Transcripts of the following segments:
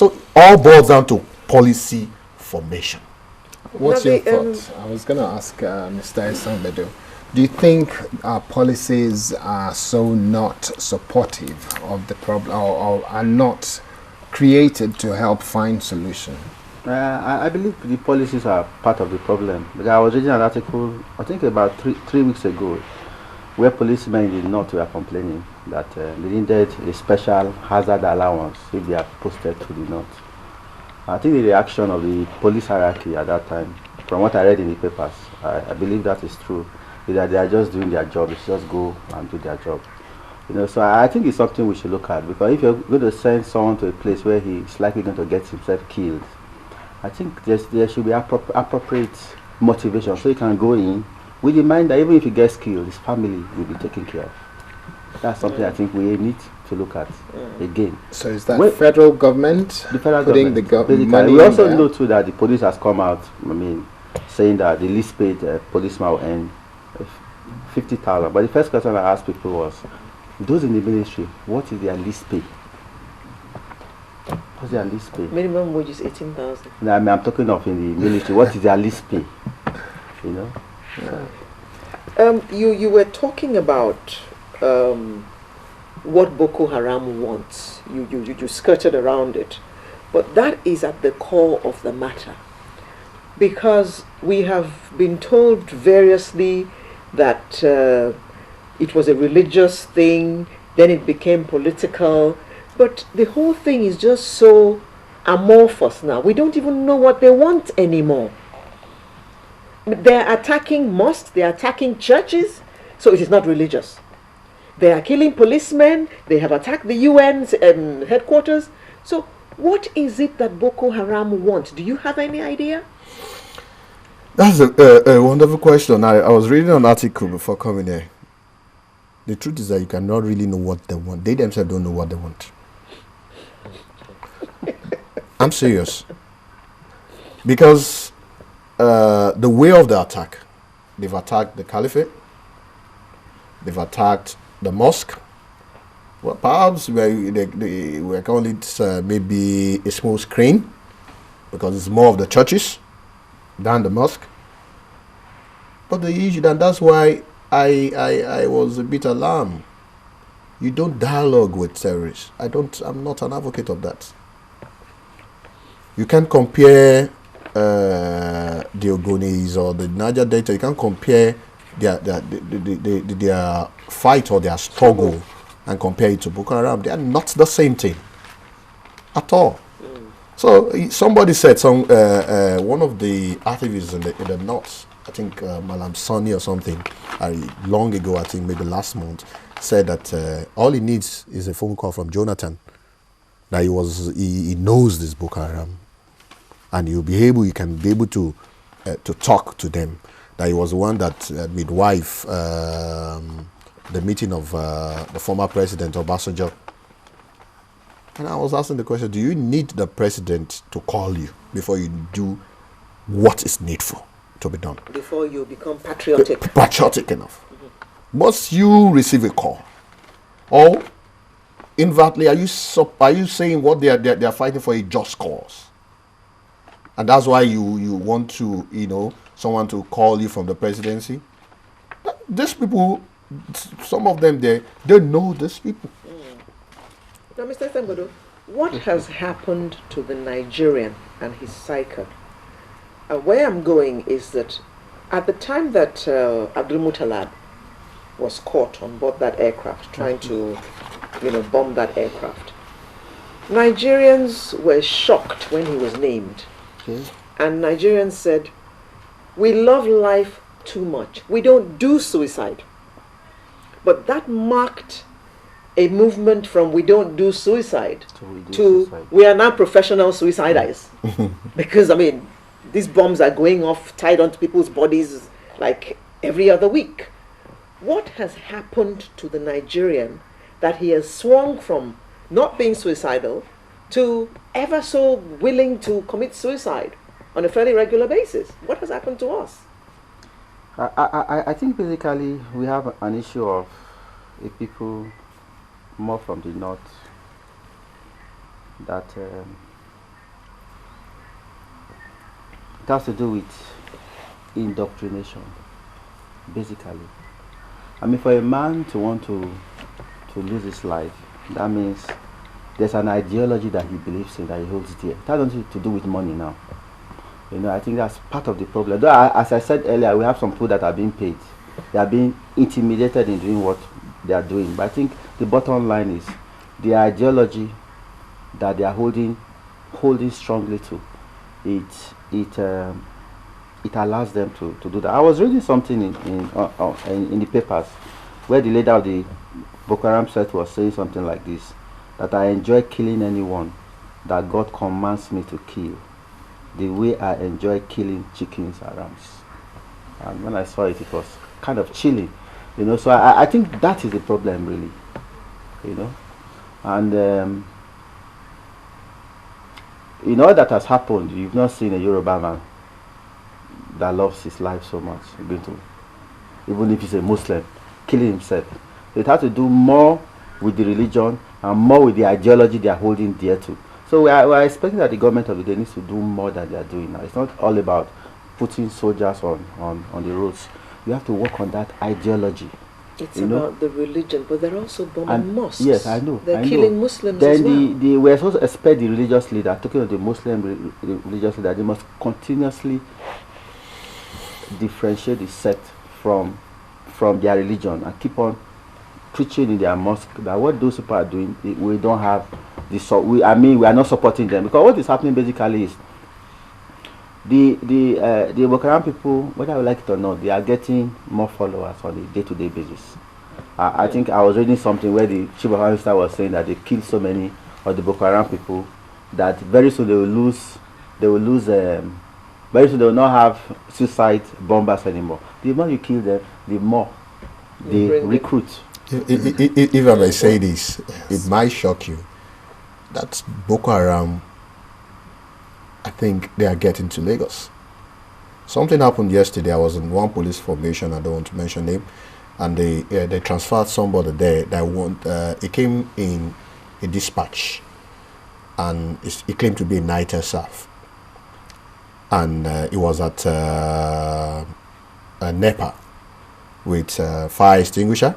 So all boils down to policy formation. What's your thought? I was going to ask Mr. Esambedo, do you think our policies are so not supportive of the problem, or are not created to help find solution? I believe the policies are part of the problem. Because I was reading an article, I think about three weeks ago, where policemen in the north were complaining that they needed a special hazard allowance if they are posted to the north. I think the reaction of the police hierarchy at that time, from what I read in the papers, I believe that is true, is that they are just doing their job. It's just go and do their job. So I think it's something we should look at, because if you're going to send someone to a place where he's likely going to get himself killed, I think there should be appropriate motivation, so he can go in with the mind that even if he gets killed, his family will be taken care of. That's something I think we need to look at again. So is that federal government putting the money? We also know too that the police has come out, saying that the least paid policeman will earn 50,000. But the first question I asked people was, those in the military, what is their least pay? What's their least pay? Minimum wage is 18,000. No, I'm talking of in the military. What is their least pay? You were talking about what Boko Haram wants. You skirted around it, but that is at the core of the matter, because we have been told variously that it was a religious thing, then it became political, but the whole thing is just so amorphous now. We don't even know what they want anymore. They're attacking mosques, they're attacking churches, so it is not religious. They are killing policemen, they have attacked the UN's headquarters. So what is it that Boko Haram wants? Do you have any idea? That's a wonderful question. I was reading an article before coming here. The truth is that you cannot really know what they want. They themselves don't know what they want. I'm serious. Because the way of the attack, they've attacked the caliphate, they've attacked the mosque. Well, perhaps we call it maybe a small screen, because it's more of the churches than the mosque. But the issue, and that's why I was a bit alarmed. You don't dialogue with terrorists. I'm not an advocate of that. You can't compare the Ogonis or the Niger Delta. You can't compare their fight or their struggle and compare it to Boko Haram. They are not the same thing at all. So somebody said, one of the activists in the north, I think Malam Sani or something, long ago, I think maybe last month, said that all he needs is a phone call from Jonathan. That he knows this Boko Haram, and you can be able to talk to them. That he was the one that midwife the meeting of the former president Obasanjo. And I was asking the question, do you need the president to call you before you do what is needful to be done? Before you become patriotic. Patriotic enough. Mm-hmm. Must you receive a call? Or, invertly, are you saying what they are fighting for a just cause? And that's why you want to, someone to call you from the presidency? These people, some of them, they know these people. Now, Mr. Sembodo, what has happened to the Nigerian and his psyche? Where I'm going is that at the time that Abdul Muttalab was caught on board that aircraft, trying to, bomb that aircraft, Nigerians were shocked when he was named. Okay. And Nigerians said, we love life too much. We don't do suicide. But that marked a movement from we don't do suicide to we are now professional suiciders. Because, these bombs are going off tied onto people's bodies like every other week. What has happened to the Nigerian that he has swung from not being suicidal to ever so willing to commit suicide on a fairly regular basis? What has happened to us? I think basically we have an issue of people more from the north that has to do with indoctrination, basically. I mean, for a man to want to lose his life, that means there's an ideology that he believes in, that he holds dear. That has nothing to do with money now. I think that's part of the problem. Though, as I said earlier, we have some people that are being paid. They are being intimidated in doing what they are doing. But I think the bottom line is the ideology that they are holding strongly to. It allows them to do that. I was reading something in the papers where the leader of the Boko Haram sect was saying something like this, that I enjoy killing anyone that God commands me to kill, the way I enjoy killing chickens and rams. And when I saw it, it was kind of chilling, So I think that is the problem, really, And all that has happened, you've not seen a Yoruba man that loves his life so much, even if he's a Muslim, killing himself. It has to do more with the religion and more with the ideology they are holding dear to. So we are expecting that the government of the day needs to do more than they are doing now. It's not all about putting soldiers on the roads. You have to work on that ideology. It's about the religion, but they're also bombing mosques. Yes, I know. They're killing Muslims then as well. we're supposed to expect the religious leader, talking of the Muslim religious leader, they must continuously differentiate the sect from their religion and keep on preaching in their mosque that what those people are doing, we don't have we are not supporting them, because what is happening basically is the Boko Haram people, whether I like it or not, they are getting more followers on a day-to-day basis. I think I was reading something where the chief of army staff was saying that they killed so many of the Boko Haram people that very soon they will lose very soon they will not have suicide bombers anymore. The more you kill them, the more they recruit. If I may say this, it might shock you. That's Boko Haram. I think they are getting to Lagos. Something happened yesterday. I was in one police formation. I don't want to mention name, and they transferred somebody there that it came in a dispatch, and it claimed to be a night staff, and it was at NEPA with fire extinguisher,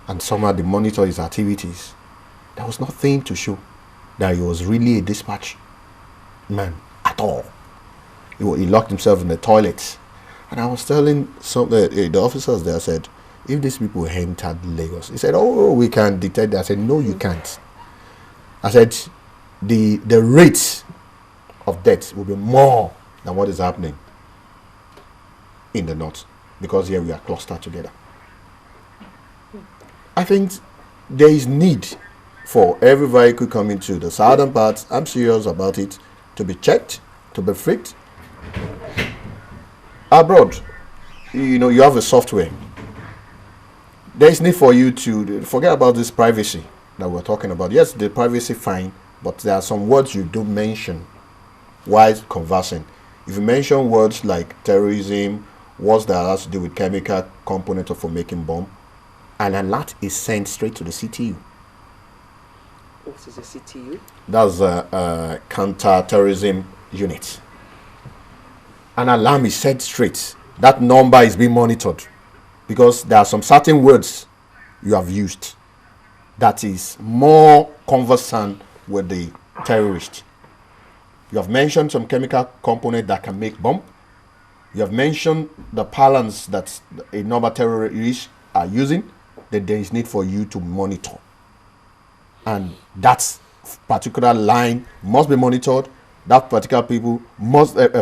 and somehow they monitor his activities. There was nothing to show that he was really a dispatch man at all. He locked himself in the toilet, and I was telling the officers there, I said, if these people entered Lagos, he said, oh, we can detect that. I said, no, you can't. I said, the rate of death will be more than what is happening in the north, because here we are clustered together. I think there is need for every vehicle coming to the southern part, I'm serious about it, to be checked, to be freaked. Abroad, you have a software. There is need for you to forget about this privacy that we're talking about. Yes, the privacy fine, but there are some words you don't mention while conversing. If you mention words like terrorism, words that has to do with chemical component for making bomb, an alert is sent straight to the CTU. What is a CTU? That's a counter-terrorism unit. An alarm is sent straight. That number is being monitored because there are some certain words you have used that is more conversant with the terrorist. You have mentioned some chemical component that can make bomb. You have mentioned the parlance that a number of terrorists are using. That there is need for you to monitor. And that particular line must be monitored. That particular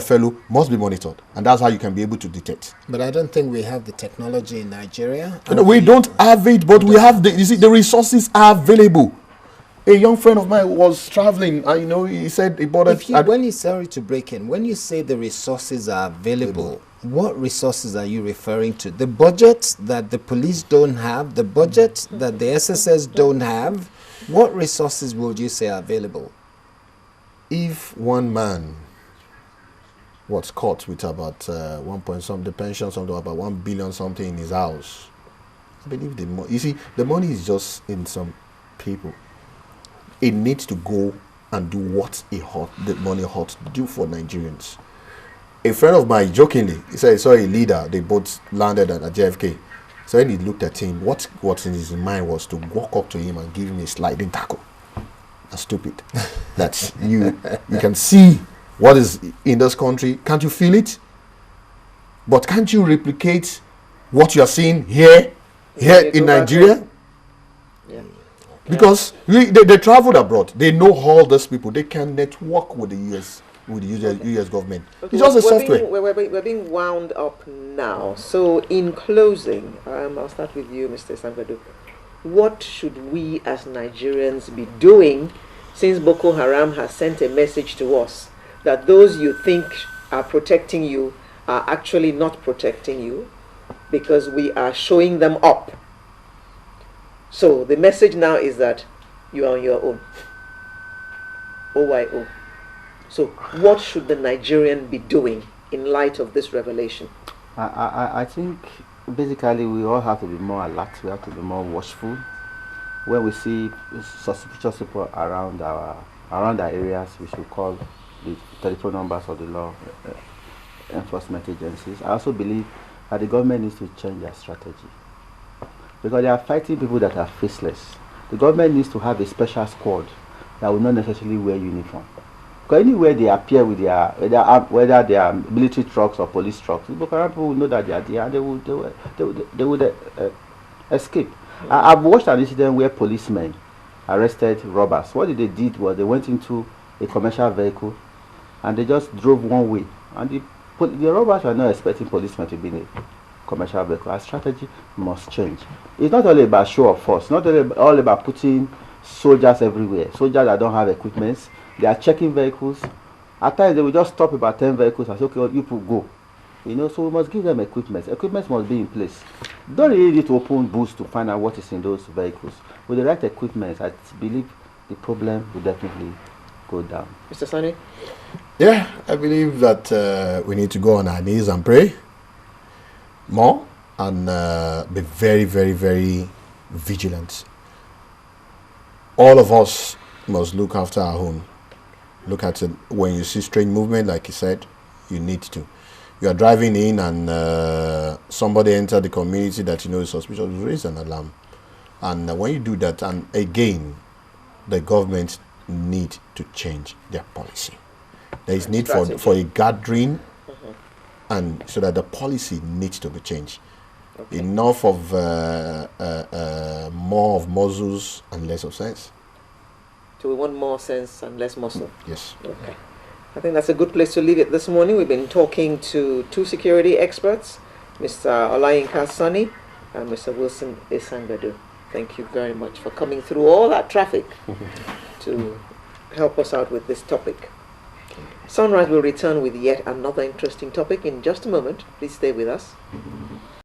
fellow must be monitored, and that's how you can be able to detect. But I don't think we have the technology in Nigeria. We don't have it, but we have the resources are available. A young friend of mine was traveling, and he said he bought it. Sorry to break in, when you say the resources are available, what resources are you referring to? The budget that the police don't have, the budget that the SSS don't have? What resources would you say are available? If one man was caught with about 1 point something, the pension something about 1 billion something in his house, I believe the money is just in some people. It needs to go and do what the money ought to do for Nigerians. A friend of mine jokingly, he said he saw a leader. They both landed at JFK. So when he looked at him, what's in his mind was to walk up to him and give him a sliding tackle. That's stupid. That's you can see what is in this country. Can't you feel it? But can't you replicate what you are seeing here in Nigeria? Yeah. Because they traveled abroad. They know all these people. They can network with the US government. Okay, It's just a software. We're being wound up now. So in closing, I'll start with you, Mr. Sangadu. What should we as Nigerians be doing since Boko Haram has sent a message to us that those you think are protecting you are actually not protecting you because we are showing them up? So the message now is that you are on your own. OYO. So what should the Nigerian be doing in light of this revelation? I think basically we all have to be more alert. We have to be more watchful. When we see suspicious people around our areas, we should call the telephone numbers of the law enforcement agencies. I also believe that the government needs to change their strategy because they are fighting people that are faceless. The government needs to have a special squad that will not necessarily wear uniform. Because anywhere they appear with whether they are military trucks or police trucks, the Boko Haram people will know that they are there and they would escape. I've watched an incident where policemen arrested robbers. What they did was they went into a commercial vehicle and they just drove one way. And the robbers were not expecting policemen to be in a commercial vehicle. Our strategy must change. It's not only about show of force, not only all about putting soldiers everywhere, soldiers that don't have equipments. They are checking vehicles. At times they will just stop about 10 vehicles and say, okay, you people go. So we must give them equipment. Equipment must be in place. Don't really need to open booths to find out what is in those vehicles. With the right equipment, I believe the problem will definitely go down. Mr. Sani? Yeah, I believe that we need to go on our knees and pray more and be very, very, very vigilant. All of us must look after our own. Look at it. When you see strange movement, like you said, you need to. You are driving in and somebody entered the community that you know is suspicious, raise an alarm. And when you do that, and again, the government need to change their policy. There is need for a gathering, and so that the policy needs to be changed. Okay. Enough of more of muscles and less of sense. So we want more sense and less muscle. Yes. Okay. I think that's a good place to leave it this morning. We've been talking to two security experts, Mr. Olayinka Sani and Mr. Wilson Isangbedu. Thank you very much for coming through all that traffic to help us out with this topic. Sunrise will return with yet another interesting topic in just a moment. Please stay with us.